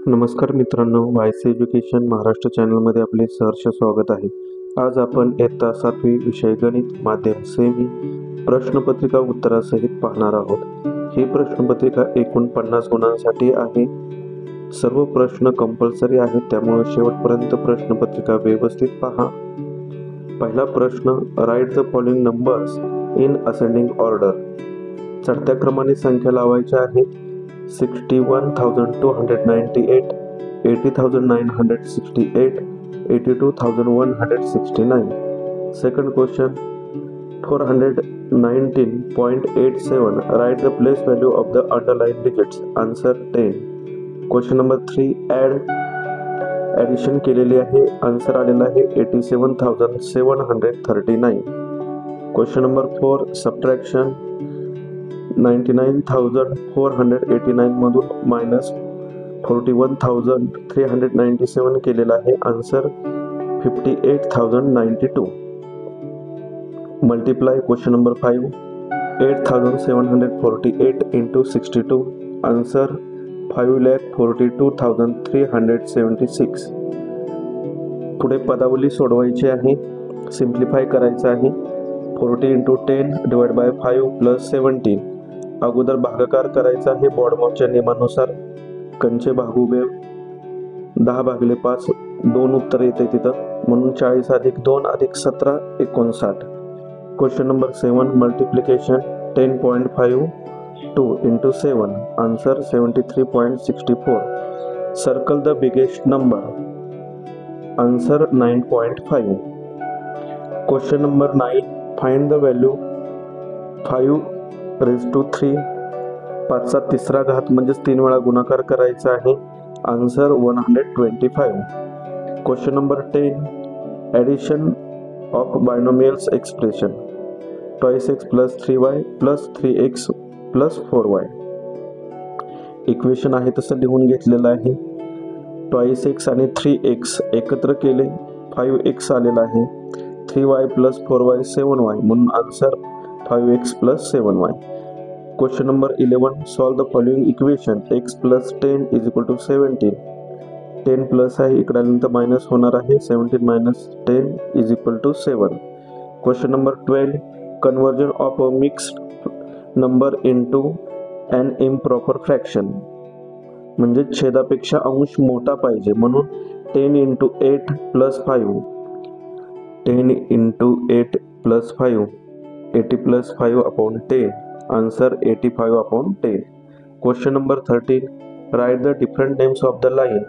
नमस्कार मित्रांनो, वायस एज्युकेशन महाराष्ट्र चॅनलमध्ये आपले सहर्ष स्वागत आहे। आज आपण इयत्ता 7वी विषय गणित माध्यम सेमी प्रश्नपत्रिका उत्तरासहित पाहणार आहोत। ही प्रश्नपत्रिका एकूण 50 गुणांसाठी आहे। सर्व प्रश्न कंपल्सरी आहेत, त्यामुळे शेवटपर्यंत प्रश्नपत्रिका व्यवस्थित पहा। पहिला प्रश्न, write the following numbers in ascending order. चढत्या क्रमाने संख्या लावायच्या आहेत। 61,298, 80,968, 82,169. Second question, 419.87. Write the place value of the underlying digits. Answer 10. Question number 3, addition केलेली आहे। आन्सर आलेला आहे 87,739. Question number 4, सबट्रॅक्शन 99,489 मधून मायनस 41,397 केलेला आहे। Answer 58,092. Multiply question number 5, 8,748 into 62. Answer 5,42,376. पुढे पदावली सोडवायची आहे, सिम्प्लिफाय करायचं आहे। 40 into 10 डिवाइड बाय 5 प्लस 17. अगोदर भागाकार करायचा आहे बॉडमॉसच्या नियमानुसार। कंचे भागुबे 10 भागिले 5, 2 उत्तर येते तिथं, म्हणून 40 अधिक 2 अधिक 17 59. Question number 7, multiplication 10.52 into 7. Answer 73.64. Circle the biggest number. Answer 9.5. Question number 9, find the value 5⁻3. 5चा तिसरा घात म्हणजे 3 वेळा गुणाकार करायचा आहे। Answer 125. Question number 10, addition of binomials expression 2x + 3y + 3x + 4y. Equation आहे तसं लिहून घेतलेलं आहे। 2x आणि 3x एकत्र केले 5x आलेला आहे। 3y + 4y 7y, म्हणून answer 5x + 7y. Question number 11, solve the following equation x + 10 = 17. 10 plus आहे, इकडे आल्यानंतर मायनस होणार आहे। 17 - 10 = 7. Question number 12, conversion of a mixed number into an improper fraction. म्हणजे छेदापेक्षा अंश मोठा पाहिजे, म्हणून 10 × 8 + 5. 10 × 8 + 5, 80 + 5/10. Answer 85/10. Question number 13, right the different names of the line.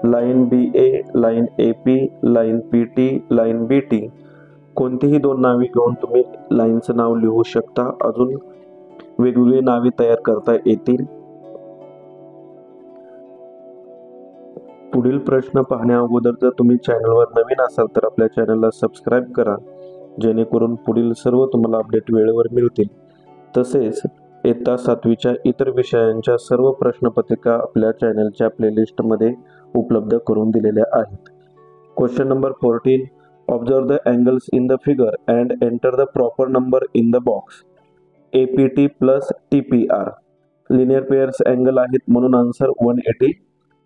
Line BA, line AP, line PT, line BT. कोणतीही 2 नावे घेऊन तुम्ही लाईनचं नाव लिहू शकता। अजून वेगवेगळी नावे तयार करता येतील। पुढील प्रश्न पाहण्या अगोदर जर तुम्ही चॅनलवर नवीन असाल तर आपल्या चॅनलला सबस्क्राईब करा, जेणेकरून पुढील सर्व तुम्हाला अपडेट वेळेवर मिळतील। तसेच इयत्ता 7वीच्या इतर विषयांच्या सर्व प्रश्नपत्रिका आपल्या चॅनलच्या प्लेलिस्टमध्ये उपलब्ध करून दिलेल्या आहेत। Question number 14, observe the angles in the figure and enter the proper number in the box. APT + TPR linear pairs angle आहेत, म्हणून answer 180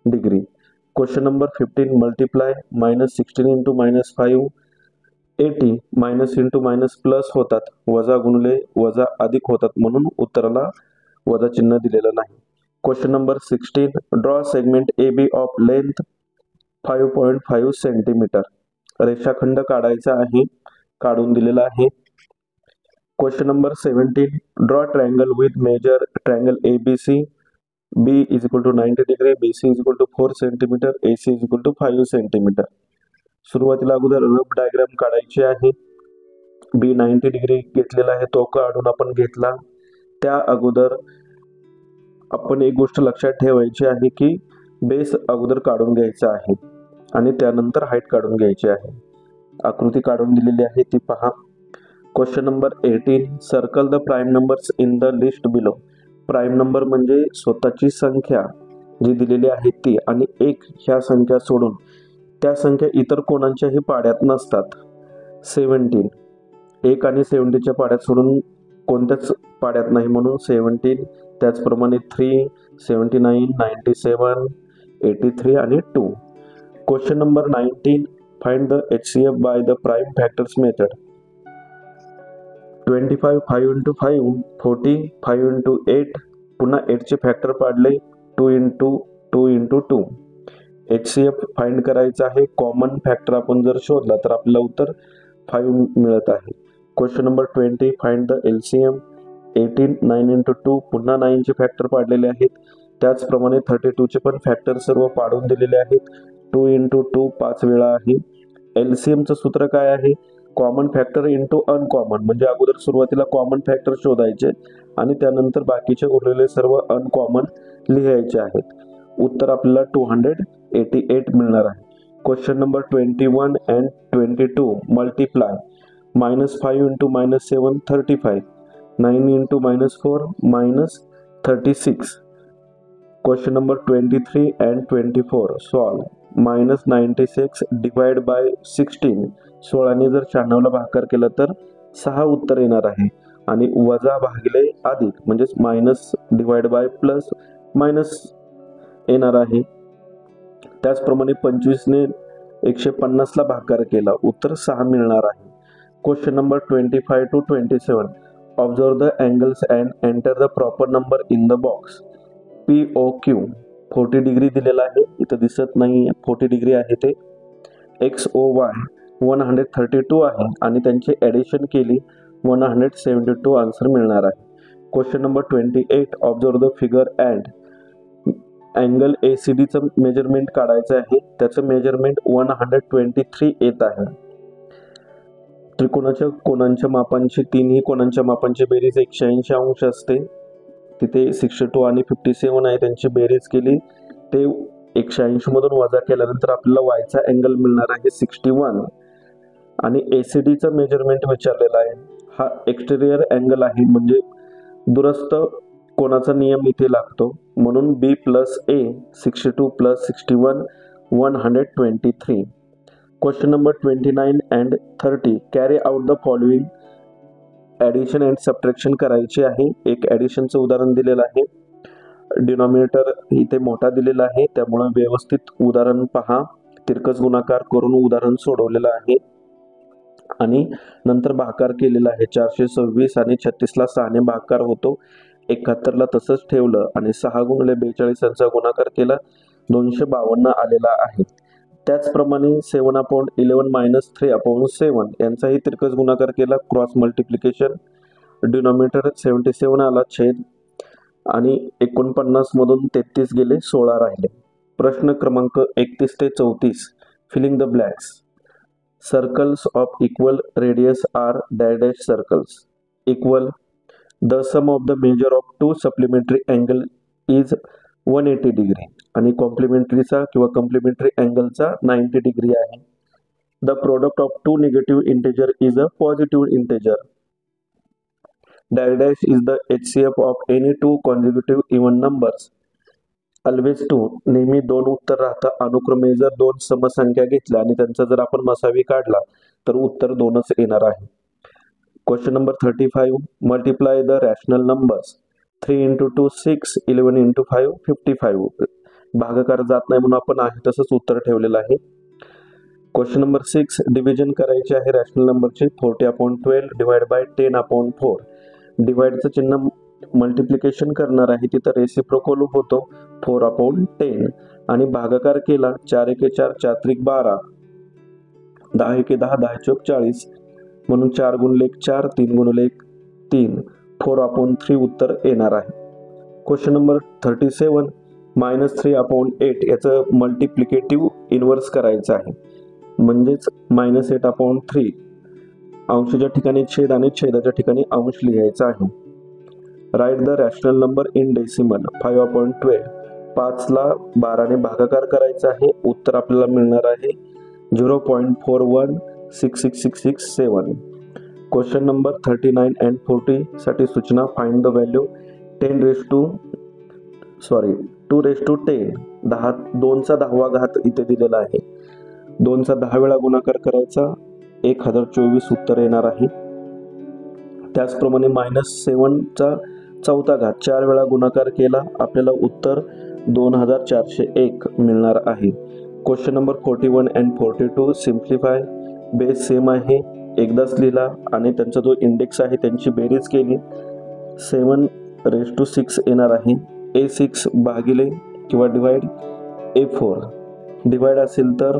degree. Question number 15, multiply -16 × -5 80 minus into minus plus होतात, वजा गुणले वजा अधिक होतात, म्हणून उत्तराला वजा चिन्ह दिलेलं नाही। Question number 16, draw segment AB of length 5.5 centimetre. रेषाखंड काढायचा आहे, काढून दिलेला आहे। Question number 17, draw triangle with measure triangle ABC. B = 90 degree, BC = 4 centimetre, AC = 5 centimetre. सुरुवातीला अगोदर रफ डायग्राम काढायची आहे। B 90 डिग्री घेतलेला आहे, तो काढून आपण घेतला। त्या अगोदर आपण एक गोष्ट लक्षात ठेवायची आहे की बेस अगोदर काढून घ्यायचा आहे आणि त्यानंतर हाईट काढून घ्यायची आहे। आकृती काढून दिलेली आहे ती पहा। Question number 18, circle the prime numbers in the list below. Prime number म्हणजे स्वतःची संख्या जी दिलेली आहे ती, आणि 1 ह्या संख्या सोडून त्या संख्या इतर कोणाच्याही पाड्यात नसतात। 17, 1 आणि 70च्या पाड्यात सोडून कोणत्याच पाड्यात नाही, म्हणून 17. त्याचप्रमाणे 3, 79, 97, 83 आणि 2. Question number 19, find the HCF by the prime factors method. 25 5 into 5 40, 5 into 8 पुन्हा 8 चे फॅक्टर पाडले 2 into 2 into 2. HCF फाइंड करायचा आहे. कॉमन फॅक्टर आपण जर शोधला तर आपल्याला उत्तर 5 मिळत आहे. Question number 20, find the LCM. 18 9 into 2 पुन्हा 9 चे फॅक्टर पाडलेले आहेत. त्याचप्रमाणे 32 चे पण फॅक्टर सर्व पाडून दिलेले आहेत. 2 into 2 5 वेळा आहे. LCM चं सूत्र काय आहे? कॉमन फॅक्टर इंटू अनकॉमन, म्हणजे अगोदर सुरुवातीला कॉमन फॅक्टर शोधायचे आणि त्यानंतर बाकीचे उरलेले सर्व अनकॉमन लिहायचे आहेत. उत्तर आपल्याला 288 मिळणार आहे. Question number 21 and 22, multiply. -5 into -7 35, 9 into -4 -36. Question number 23 and 24, solve. -96 divide by 16. 16 ने जर 96 ला भागाकार केला तर 6 उत्तर येणार आहे आणि वजा भागिले अधिक म्हणजेच minus divide by plus minus येणार आहे. त्याचप्रमाणे 25 ने 150 ला भागाकार केला, उत्तर 6 मिळणार आहे. Question number 25 to 27, observe the angles and enter the proper number in the box. POQ 40 degree दिलेला आहे, इथं दिसत नाही 40 डिग्री आहे ते. XOY 132 आहे आणि त्यांची ॲडिशन केली 172 आन्सर मिळणार आहे. Question number 28, observe the figure and angle ACD चं मेजरमेंट काढायचं आहे. त्याचं मेजरमेंट 123 येत आहे. त्रिकोणाच्या कोणांच्या मापांची, तिन्ही कोणांच्या मापांची बेरीज 180 अंश असते. तिथे 62 आणि 57 आहे, त्यांची बेरीज केली ते 180 मधून वजा केल्यानंतर आपल्याला वायचा अँगल मिळणार आहे 61. आणि ACD चं मेजरमेंट विचारलेला आहे. हा एक्सटेरियर अँगल आहे, म्हणजे दुरस्थ कोणाचा नियम इथे लागतो, म्हणून B + A 62 + 61 123. Question number 29 and 30, carry out the following. Addition and subtraction करायची आहे. एक ॲडिशनचं उदाहरण दिलेलं आहे. डिनॉमिनेटर इथे मोठा दिलेला आहे, त्यामुळे व्यवस्थित उदाहरण पहा. तिरकस गुणाकार करून उदाहरण सोडवलेलं आहे आणि नंतर भागाकार केलेला आहे. 426 आणि 36 ला 6 ने भागाकार होतो. 71 ला तसंच ठेवलं आणि 6 × 42 यांचा गुणाकार केला, 252 आलेला आहे. त्याचप्रमाणे 7/11 - 3/7 यांचाही तिरकस गुणाकार केला, क्रॉस मल्टिप्लिकेशन. डिनॉमिनेटर 77 आला, छेद आणि 49 मधून 33 गेले, 16 राहिले. प्रश्न क्रमांक 31 ते 34, filling the blanks. Circles of equal radius R dash circles. Equal. The sum of the measure of 2 supplementary angle is 180 degree आणि कॉम्प्लिमेंटरीचा किंवा कॉम्प्लिमेंटरी अँगलचा 90 डिग्री आहे. The product of 2 negative integer is a positive integer. Dash is the HCF of any 2 consecutive even numbers. Always 2, नेहमी 2 उत्तर राहतं. अनुक्रमे जर 2 समसंख्या घेतल्या आणि त्यांचा जर आपण मसावी काढला तर उत्तर 2च येणार आहे. Question number 35, multiply the rational numbers. 3 × 2 6, 11 × 5 55. भागाकार जात नाही म्हणून आपण आहे तसंच उत्तर ठेवलेलं आहे. क्वेश्चन नंबर 6, डिव्हिजन करायचे आहे रॅशनल नंबरचे. 40/12 डिवाइड बाय 10/4. डिवाइडचं चिन्ह मल्टिप्लिकेशन करणार आहे, तिथं रेसिप्रोकल होतो 4/10 आणि भागाकार केला 4 × 4 4 × 12, 10 × 10 10 × 40 म्हणून 4 × 1 4, 3 × 1 3, 4/3 उत्तर येणार आहे. क्वेश्चन नंबर 37, -3/8 याचं मल्टिप्लिकेटिव्ह इन्व्हर्स करायचं आहे, म्हणजेच -8/3. अंशाच्या ठिकाणी छेद आणि छेदाच्या ठिकाणी अंश लिहायचा आहे. Write the rational number in decimal. 5/12. 5 ला 12 ने भागाकार करायचा आहे, उत्तर आपल्याला मिळणार आहे 0.416667. क्वेश्चन नंबर 39 and 40 साठी सूचना. Find the value. 2 चा 10वा घात इथे दिलेला आहे. 2 चा 10 वेळा गुणाकार करायचा, 1024 उत्तर येणार आहे. त्याचप्रमाणे -7 चा 4था घात 4 वेळा गुणाकार केला, आपल्याला उत्तर 2401 मिळणार आहे. Question number 41 and 42 simplify. Base same आहे, एकदाच लिहिला आणि त्यांचा जो इंडेक्स आहे त्यांची बेरीज केली. 7⁶ येणार आहे. A6 भागिले किंवा डिवाइड A4. डिवाइड असेल तर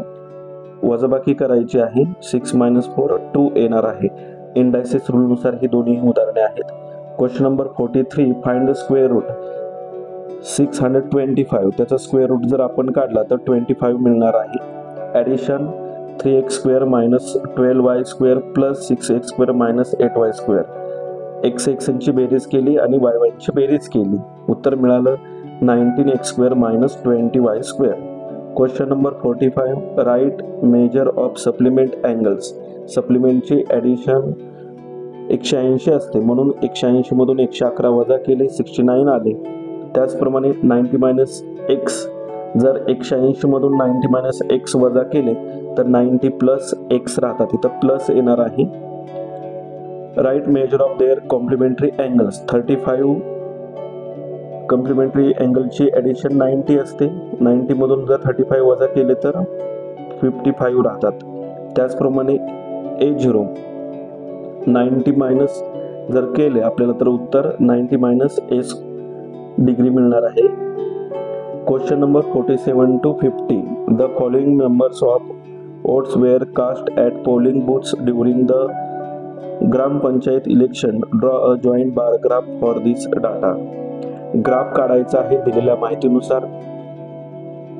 वजाबाकी करायची आहे. 6 - 4 2 येणार आहे. इंडायसिस रूलनुसार ही दोन्ही उदाहरणे आहेत. Question number 43 find the square root. 625 त्याचा स्क्वेअर रूट जर आपण काढला तर 25 मिळणार आहे. Addition 3x² - 12y² + 6x² - 8y². x ची बेरीज केली आणि y ची बेरीज केली. उत्तर मिळालं 19x² - 20y². Question number 45 write measure of supplement angles. सप्लिमेंटची ॲडिशन 180 असते, म्हणून 180 मधून 111 वजा केले 69 आले. त्याचप्रमाणे 90 - x. जर 180 मधून 90 - x वजा केले तर 90 + x राहतात, इथं प्लस येणार आहे. Write measure of their complementary angles. 35 complementary अँगलची ॲडिशन 90 असते. 90 मधून जर 35 वजा केले तर 55 राहतात. त्याचप्रमाणे A0 90 जर केले आपल्याला तर उत्तर 90 - S डिग्री मिळणार आहे. Question number 47 to 50 the following numbers of votes were cast at polling booths during the gram panchayat election. Draw a joint bar graph for this data. Graph काढायचा आहे दिलेल्या माहितीनुसार.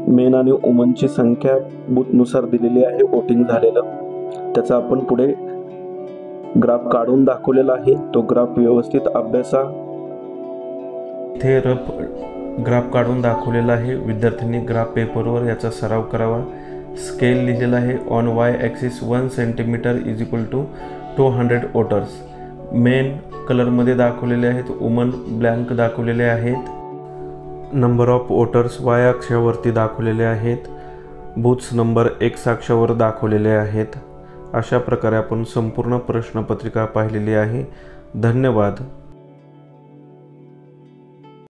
मेन आणि वुमनची संख्या बूथनुसार दिलेली आहे, वोटिंग झालेलं. त्याचा आपण पुढे ग्राफ काढून दाखवलेला आहे. तो ग्राफ व्यवस्थित अभ्यासा. इथे रफ ग्राफ काढून दाखवलेला आहे. विद्यार्थ्यांनी ग्राफ पेपरवर याचा सराव करावा. स्केल लिहिलेला आहे. On y axis 1 centimetre = 200 voters. Main कलरमध्ये दाखवलेले आहेत, वुमन ब्लँक दाखवलेले आहेत. नंबर ऑफ वोटर्स y अक्षावरती दाखवलेले आहेत. बूथ्स नंबर x अक्षावर दाखवलेले आहेत. अशा प्रकारे आपण संपूर्ण प्रश्नपत्रिका पाहिलेली आहे. धन्यवाद.